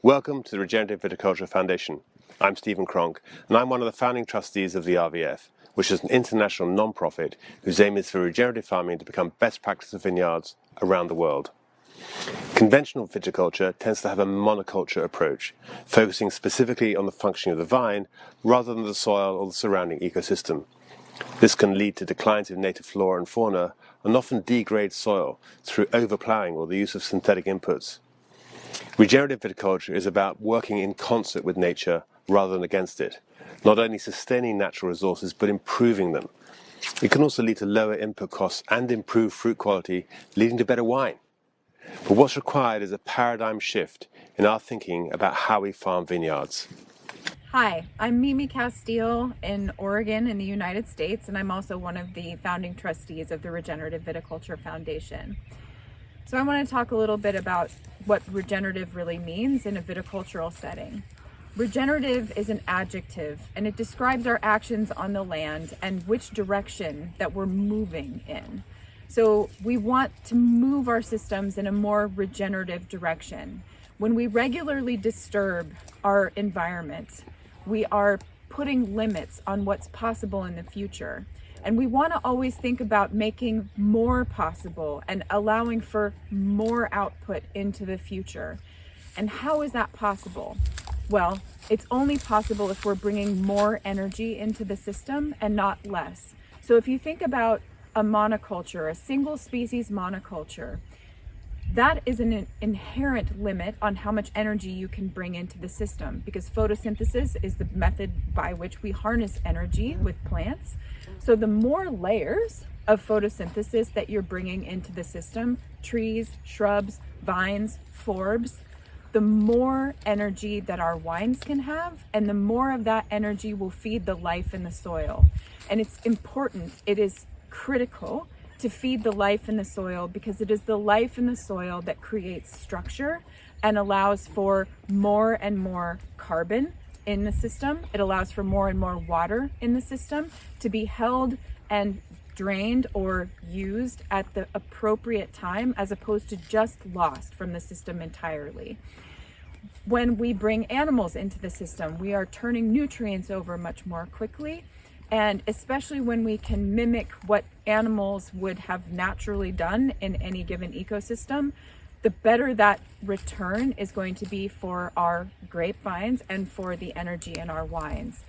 Welcome to the Regenerative Viticulture Foundation. I'm Stephen Cronk, and I'm one of the founding trustees of the RVF, which is an international non-profit whose aim is for regenerative farming to become best practice of vineyards around the world. Conventional viticulture tends to have a monoculture approach, focusing specifically on the functioning of the vine rather than the soil or the surrounding ecosystem. This can lead to declines in native flora and fauna and often degrade soil through overplowing or the use of synthetic inputs. Regenerative viticulture is about working in concert with nature rather than against it, not only sustaining natural resources but improving them. It can also lead to lower input costs and improved fruit quality, leading to better wine. But what's required is a paradigm shift in our thinking about how we farm vineyards. Hi, I'm Mimi Casteel in Oregon in the United States, and I'm also one of the founding trustees of the Regenerative Viticulture Foundation. So I want to talk a little bit about what regenerative really means in a viticultural setting. Regenerative is an adjective, and it describes our actions on the land and which direction that we're moving in. So we want to move our systems in a more regenerative direction. When we regularly disturb our environment, we are putting limits on what's possible in the future. And we want to always think about making more possible and allowing for more output into the future. And how is that possible? Well, it's only possible if we're bringing more energy into the system and not less. So if you think about a monoculture, a single species monoculture, that is an inherent limit on how much energy you can bring into the system, because photosynthesis is the method by which we harness energy with plants. So the more layers of photosynthesis that you're bringing into the system, trees, shrubs, vines, forbs, the more energy that our wines can have, and the more of that energy will feed the life in the soil. And it's important, it is critical to feed the life in the soil, because it is the life in the soil that creates structure and allows for more and more carbon in the system. It allows for more and more water in the system to be held and drained or used at the appropriate time, as opposed to just lost from the system entirely. When we bring animals into the system, we are turning nutrients over much more quickly. And especially when we can mimic what animals would have naturally done in any given ecosystem, the better that return is going to be for our grapevines and for the energy in our wines.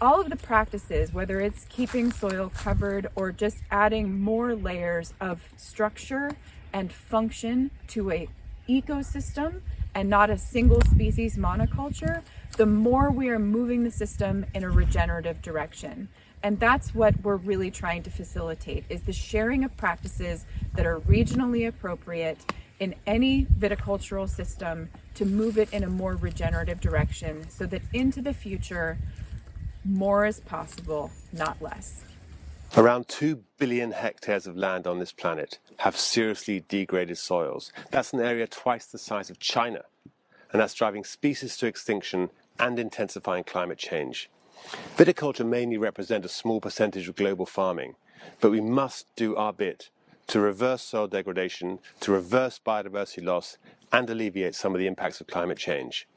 All of the practices, whether it's keeping soil covered or just adding more layers of structure and function to an ecosystem and not a single species monoculture, the more we are moving the system in a regenerative direction. And that's what we're really trying to facilitate, is the sharing of practices that are regionally appropriate in any viticultural system to move it in a more regenerative direction, so that into the future, more is possible, not less. Around 2 billion hectares of land on this planet have seriously degraded soils. That's an area twice the size of China, and that's driving species to extinction and intensifying climate change. Viticulture mainly represents a small percentage of global farming, but we must do our bit to reverse soil degradation, to reverse biodiversity loss, and alleviate some of the impacts of climate change.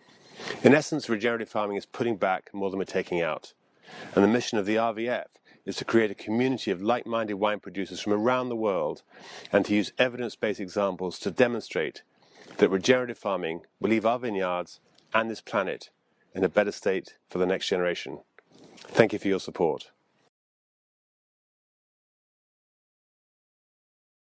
In essence, regenerative farming is putting back more than we're taking out. And the mission of the RVF is to create a community of like-minded wine producers from around the world, and to use evidence-based examples to demonstrate that regenerative farming will leave our vineyards and this planet in a better state for the next generation. Thank you for your support.